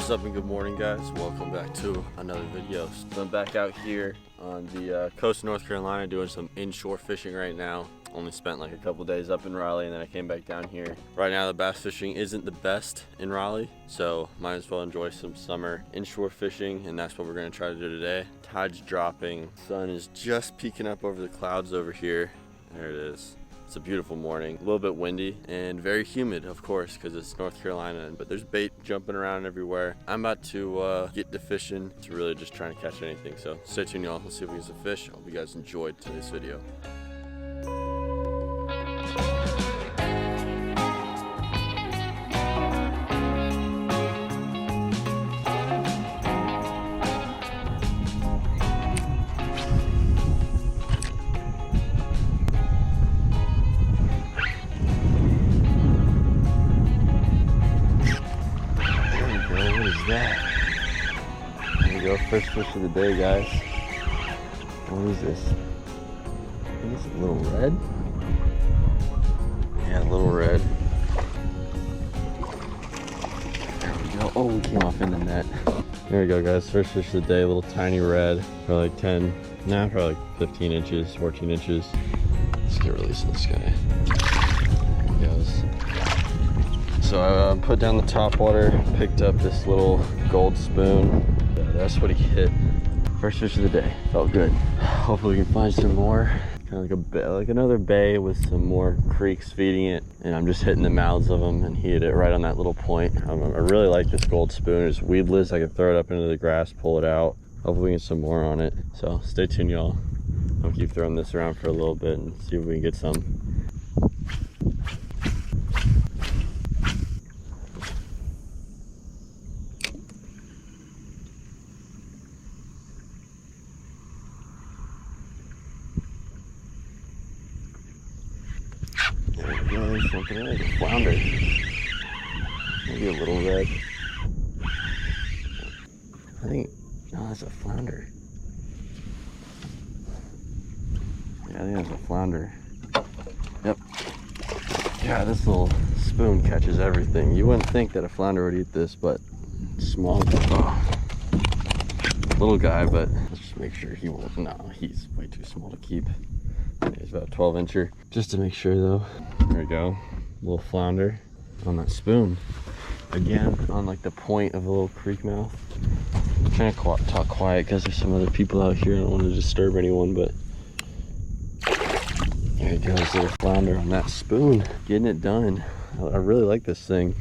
What's up and good morning, guys. Welcome back to another video. So I'm back out here on the coast of North Carolina doing some inshore fishing right now. Only spent like a couple days up in Raleigh and then I came back down here. Right now the bass fishing isn't the best in Raleigh, so might as well enjoy some summer inshore fishing, and that's what we're going to try to do today. Tide's dropping, sun is just peeking up over the clouds over here. There it is. It's a beautiful morning, a little bit windy and very humid, of course, because it's North Carolina, but there's bait jumping around everywhere. I'm about to get to fishing. It's really just trying to catch anything, so stay tuned, y'all. Let's see if we get some fish. I hope you guys enjoyed today's video. There we go, first fish of the day, guys. What is this? I think it's a little red. Yeah, a little red. There we go. Oh, we came off in the net. There we go, guys. First fish of the day, a little tiny red. Probably like 10, nah, probably like 15 inches, 14 inches. Let's get released in this guy. There he goes. So I put down the top water, picked up this little gold spoon. That's what he hit. First fish of the day. Felt good. Hopefully we can find some more. Kind of like another bay with some more creeks feeding it. And I'm just hitting the mouths of them, and he hit it right on that little point. I really like this gold spoon. It's weedless. I can throw it up into the grass, pull it out. Hopefully we can get some more on it. So stay tuned, y'all. I'll keep throwing this around for a little bit and see if we can get some. Something like a flounder, maybe a little red. I think, no, that's a flounder. Yeah, I think that's a flounder. Yep. Yeah, this little spoon catches everything. You wouldn't think that a flounder would eat this, but small. Oh. Little guy, but let's just make sure he won't. No, he's way too small to keep. He's about a 12-incher. Just to make sure though. There we go. Little flounder on that spoon. Again, on like the point of a little creek mouth. I'm trying to talk quiet because there's some other people out here. I don't want to disturb anyone, but there he goes, little flounder on that spoon. Getting it done. I really like this thing.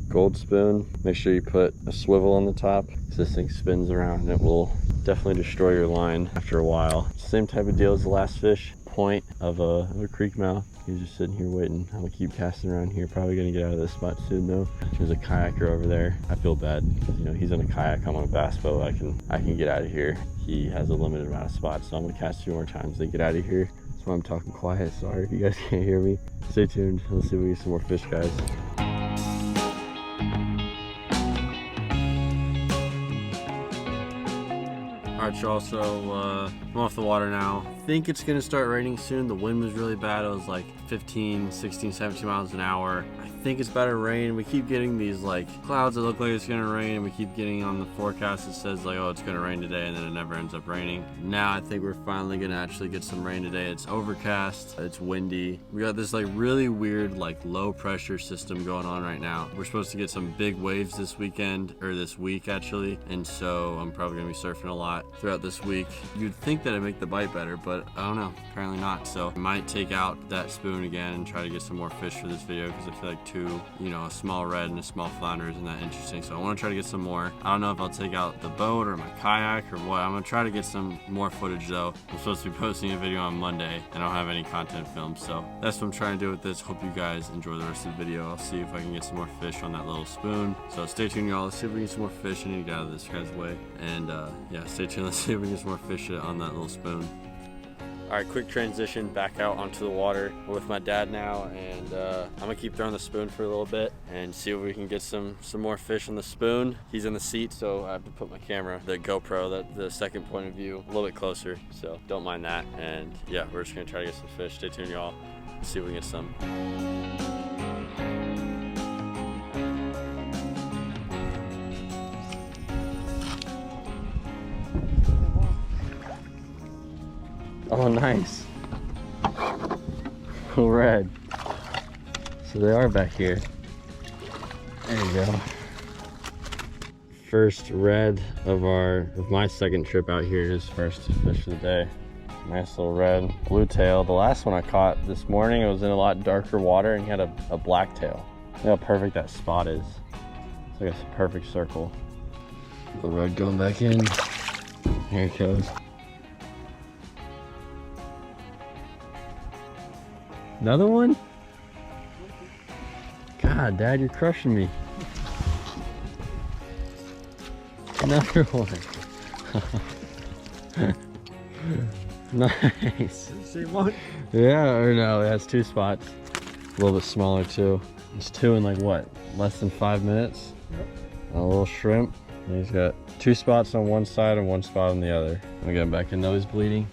Gold spoon. Make sure you put a swivel on the top because this thing spins around and it will definitely destroy your line after a while. Same type of deal as the last fish. Point of a creek mouth. He's just sitting here waiting. I'm gonna keep casting around here. Probably gonna get out of this spot soon though. There's a kayaker over there. I feel bad. You know, he's in a kayak. I'm on a bass boat. I can get out of here. He has a limited amount of spots, so I'm gonna cast 2 more times to get out of here. That's why I'm talking quiet. Sorry if you guys can't hear me. Stay tuned. Let's see if we get some more fish, guys. Alright, y'all, so I'm off the water now. I think it's gonna start raining soon. The wind was really bad. It was like 15, 16, 17 miles an hour. I think it's about to rain. We keep getting these like clouds that look like it's gonna rain, and we keep getting on the forecast that says like, oh, it's gonna rain today, and then it never ends up raining. Now I think we're finally gonna actually get some rain today. It's overcast, it's windy. We got this like really weird like low pressure system going on right now. We're supposed to get some big waves this weekend, or this week actually, and so I'm probably gonna be surfing a lot throughout this week. You'd think that it'd make the bite better, but I don't know, apparently not. So I might take out that spoon again and try to get some more fish for this video, because I feel like a small red and a small flounder isn't that interesting. So I want to try to get some more. I don't know if I'll take out the boat or my kayak or what. I'm gonna try to get some more footage though. I'm supposed to be posting a video on Monday and I don't have any content filmed, so that's what I'm trying to do with this. Hope you guys enjoy the rest of the video. I'll see if I can get some more fish on that little spoon. So stay tuned, y'all. Let's see if we can get some more fish. I need to get out of this guy's way. And yeah, stay tuned. Let's see if we can get some more fish on that little spoon. All right, quick transition back out onto the water. We're with my dad now, and I'm gonna keep throwing the spoon for a little bit and see if we can get some more fish on the spoon. He's in the seat, so I have to put my camera, the GoPro, the second point of view, a little bit closer, so don't mind that. And yeah, we're just gonna try to get some fish. Stay tuned, y'all. See if we can get some. Oh, nice. Cool red. So they are back here. There you go. First red of my second trip out here. Is first fish of the day. Nice little red blue tail. The last one I caught this morning, it was in a lot darker water and he had a black tail. Look how perfect that spot is. It's like a perfect circle. The red going back in. Here it goes. Another one? God, Dad, you're crushing me. Another one. Nice. Same one? Yeah, or no, it has two spots. A little bit smaller too. It's two in like what? Less than 5 minutes? Yep. A little shrimp. And he's got two spots on one side and one spot on the other. We got him back in, nose bleeding.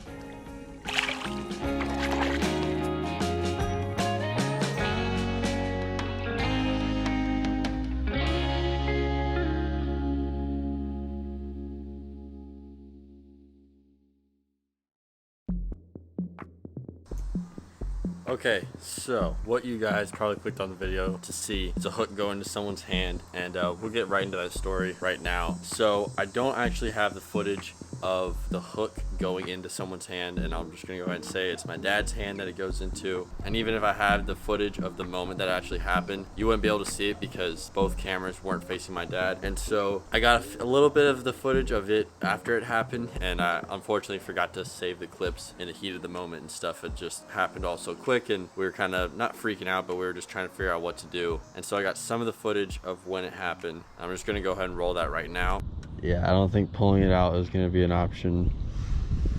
Okay, so what you guys probably clicked on the video to see is a hook go into someone's hand, and we'll get right into that story right now. So I don't actually have the footage of the hook going into someone's hand, and I'm just gonna go ahead and say it's my dad's hand that it goes into. And even if I have the footage of the moment that actually happened, you wouldn't be able to see it because both cameras weren't facing my dad. And so I got a little bit of the footage of it after it happened, and I unfortunately forgot to save the clips in the heat of the moment and stuff. It just happened all so quick, and we were kind of not freaking out, but we were just trying to figure out what to do. And so I got some of the footage of when it happened. I'm just gonna go ahead and roll that right now. Yeah, I don't think pulling it out is gonna be an option.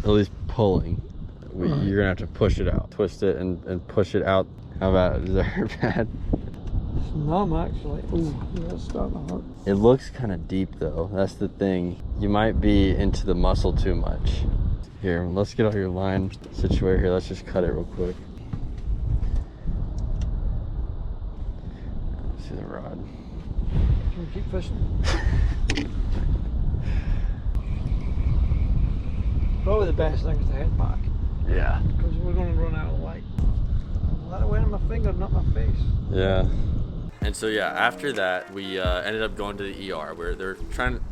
At least pulling. You're gonna have to push it out. Twist it and push it out. How about it? Does that hurt bad? It's numb actually. Ooh, yeah, it's starting to hurt. It looks kind of deep though. That's the thing. You might be into the muscle too much. Here, let's get all your line situated here. Let's just cut it real quick. See the rod. Can we keep fishing? Probably the best thing is to head back. Yeah. Because we're going to run out of light. Let it went in my finger, not my face. Yeah. And so yeah, after that, we ended up going to the ER where they're trying to...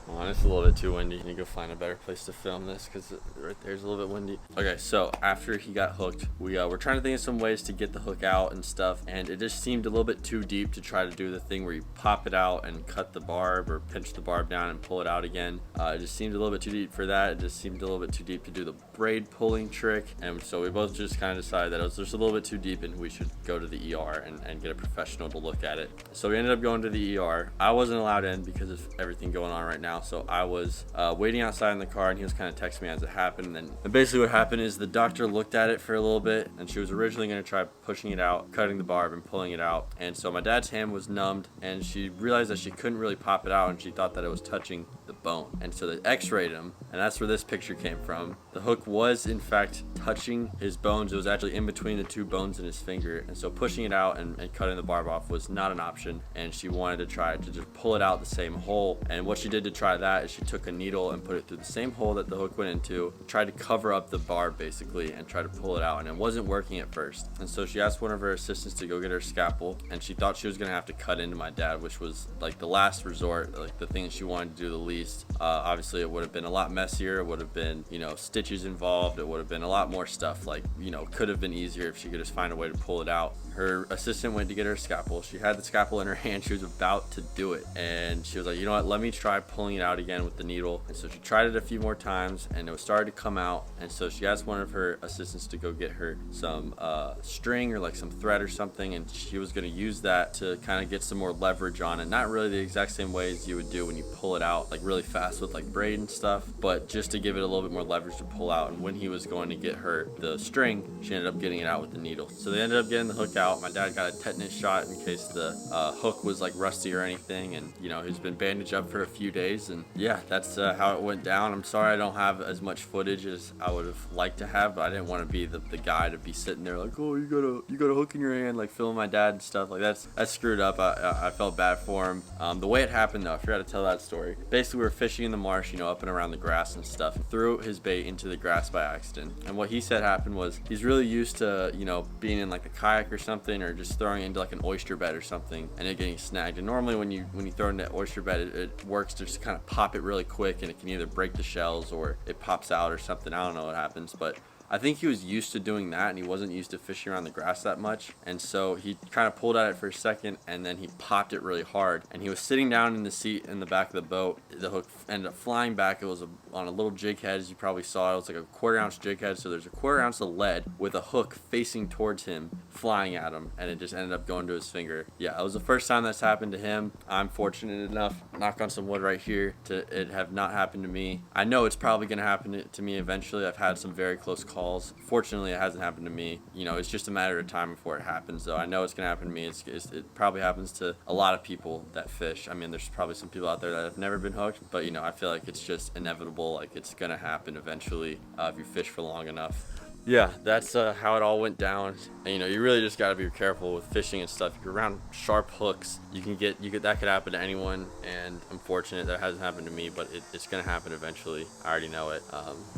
Well, it's a little bit too windy. I need to go find a better place to film this because right there's a little bit windy. Okay, so after he got hooked, we were trying to think of some ways to get the hook out and stuff, and it just seemed a little bit too deep to try to do the thing where you pop it out and cut the barb or pinch the barb down and pull it out again. It just seemed a little bit too deep for that. It just seemed a little bit too deep to do the braid pulling trick, and so we both just kind of decided that it was just a little bit too deep and we should go to the ER and get a professional to look at it. So we ended up going to the ER. I wasn't allowed in because of everything going on right now, so I was waiting outside in the car, and he was kind of texting me as it happened. And basically what happened is the doctor looked at it for a little bit, and she was originally going to try pushing it out, cutting the barb and pulling it out. And so my dad's hand was numbed, and she realized that she couldn't really pop it out, and she thought that it was touching the bone. And so they x-rayed him, and that's where this picture came from. The hook was in fact touching his bones. It was actually in between the two bones in his finger, and so pushing it out and cutting the barb off was not an option. And she wanted to try to just pull it out the same hole. And what she did to try that is she took a needle and put it through the same hole that the hook went into, tried to cover up the barb basically, and try to pull it out, and it wasn't working at first. And so she asked one of her assistants to go get her scalpel, and she thought she was gonna have to cut into my dad, which was like the last resort, like the thing that she wanted to do the least. Obviously it would have been a lot messier. It would have been, you know, stitches involved. It would have been a lot more stuff. Like, you know, could have been easier if she could just find a way to pull it out. Her assistant went to get her scalpel. She had the scalpel in her hand. She was about to do it, and she was like, you know what, let me try pulling it out again with the needle. And so she tried it a few more times, and it started to come out. And so she asked one of her assistants to go get her some string or like some thread or something, and she was going to use that to kind of get some more leverage on it. Not really the exact same way as you would do when you pull it out like really fast with like braid and stuff, but just to give it a little bit more leverage to pull out. And when he was going to get her the string, she ended up getting it out with the needle. So they ended up getting the hook out. out. My dad got a tetanus shot in case the hook was like rusty or anything, and you know, he's been bandaged up for a few days. And yeah, that's how it went down. I'm sorry I don't have as much footage as I would have liked to have, but I didn't want to be the guy to be sitting there like, oh, you got a hook in your hand, like filming my dad and stuff. Like that's screwed up. I felt bad for him. The way it happened though, I forgot to tell that story. Basically, we were fishing in the marsh, you know, up and around the grass and stuff. Threw his bait into the grass by accident, and what he said happened was he's really used to, you know, being in like a kayak or something, or just throwing into like an oyster bed or something and it getting snagged. And normally when you throw in that oyster bed, it works to just kind of pop it really quick, and it can either break the shells or it pops out or something. I don't know what happens, but I think he was used to doing that, and he wasn't used to fishing around the grass that much. And so he kind of pulled at it for a second, and then he popped it really hard. And he was sitting down in the seat in the back of the boat. The hook ended up flying back. It was on a little jig head, as you probably saw. It was like a 1/4 ounce jig head. So there's a 1/4 ounce of lead with a hook facing towards him, flying at him, and it just ended up going to his finger. Yeah, it was the first time that's happened to him. I'm fortunate enough, knock on some wood right here, to it have not happened to me. I know it's probably going to happen to me eventually. I've had some very close calls. Fortunately, it hasn't happened to me. You know, it's just a matter of time before it happens, though. I know it's gonna happen to me. It probably happens to a lot of people that fish. I mean, there's probably some people out there that have never been hooked, but you know, I feel like it's just inevitable. Like it's gonna happen eventually if you fish for long enough. Yeah, that's how it all went down. And, you know, you really just gotta be careful with fishing and stuff. If you're around sharp hooks, that could happen to anyone. And I'm fortunate that hasn't happened to me, but it's gonna happen eventually. I already know it.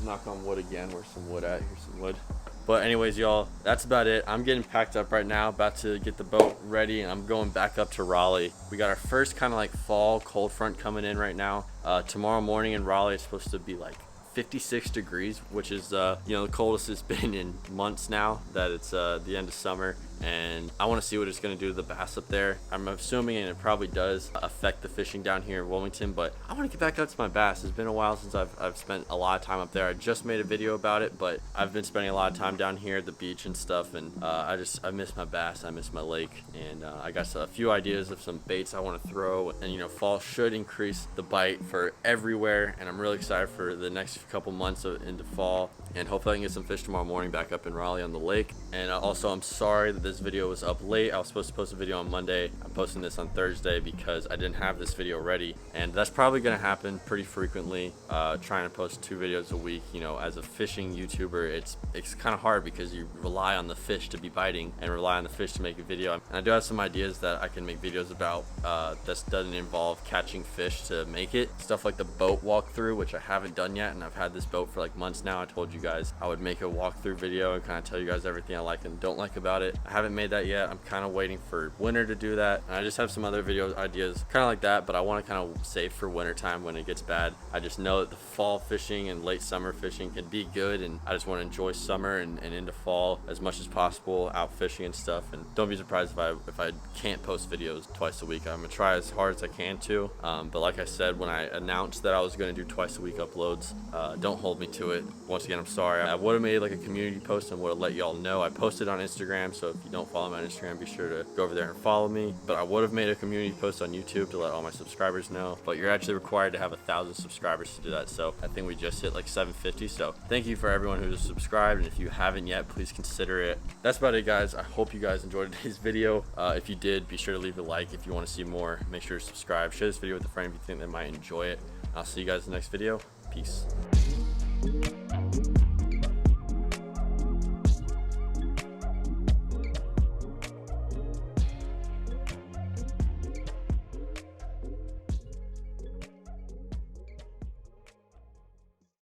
Knock on wood again. Where's some wood at? Here's some wood. But anyways, y'all, that's about it. I'm getting packed up right now, about to get the boat ready, and I'm going back up to Raleigh. We got our first kind of like fall cold front coming in right now. Tomorrow morning in Raleigh, it's supposed to be like 56 degrees, which is you know, the coldest it's been in months now that it's the end of summer. And I want to see what it's going to do to the bass up there. I'm assuming, and it probably does affect the fishing down here in Wilmington, but I want to get back out to my bass. It's been a while since I've spent a lot of time up there. I just made a video about it, but I've been spending a lot of time down here at the beach and stuff, and I miss my bass. I miss my lake, and I got a few ideas of some baits I want to throw. And you know, fall should increase the bite for everywhere, and I'm really excited for the next couple months into fall, and hopefully I can get some fish tomorrow morning back up in Raleigh on the lake. And also, I'm sorry that this video was up late. I was supposed to post a video on Monday. I'm posting this on Thursday because I didn't have this video ready, and that's probably going to happen pretty frequently. Trying to post 2 videos a week, you know, as a fishing YouTuber, it's kind of hard because you rely on the fish to be biting and rely on the fish to make a video. And I do have some ideas that I can make videos about that doesn't involve catching fish to make it. Stuff like the boat walkthrough, which I haven't done yet, and I've had this boat for like months now. I told you guys I would make a walkthrough video and kind of tell you guys everything I like and don't like about it. I haven't made that yet. I'm kind of waiting for winter to do that, and I just have some other video ideas kind of like that, but I want to kind of save for winter time when it gets bad. I just know that the fall fishing and late summer fishing can be good, and I just want to enjoy summer and into fall as much as possible, out fishing and stuff. And don't be surprised if I can't post videos twice a week. I'm gonna try as hard as I can to, but like I said, when I announced that I was gonna do twice a week uploads, don't hold me to it. Once again, I'm sorry. I would have made like a community post and would have let y'all know. I posted on Instagram, so if you don't follow me on Instagram, be sure to go over there and follow me. But I would have made a community post on YouTube to let all my subscribers know, but you're actually required to have 1,000 subscribers to do that. So I think we just hit like 750. So thank you for everyone who's subscribed, and if you haven't yet, please consider it. That's about it, guys. I hope you guys enjoyed today's video. If you did, be sure to leave a like. If you want to see more, make sure to subscribe. Share this video with a friend if you think they might enjoy it. I'll see you guys in the next video. Peace.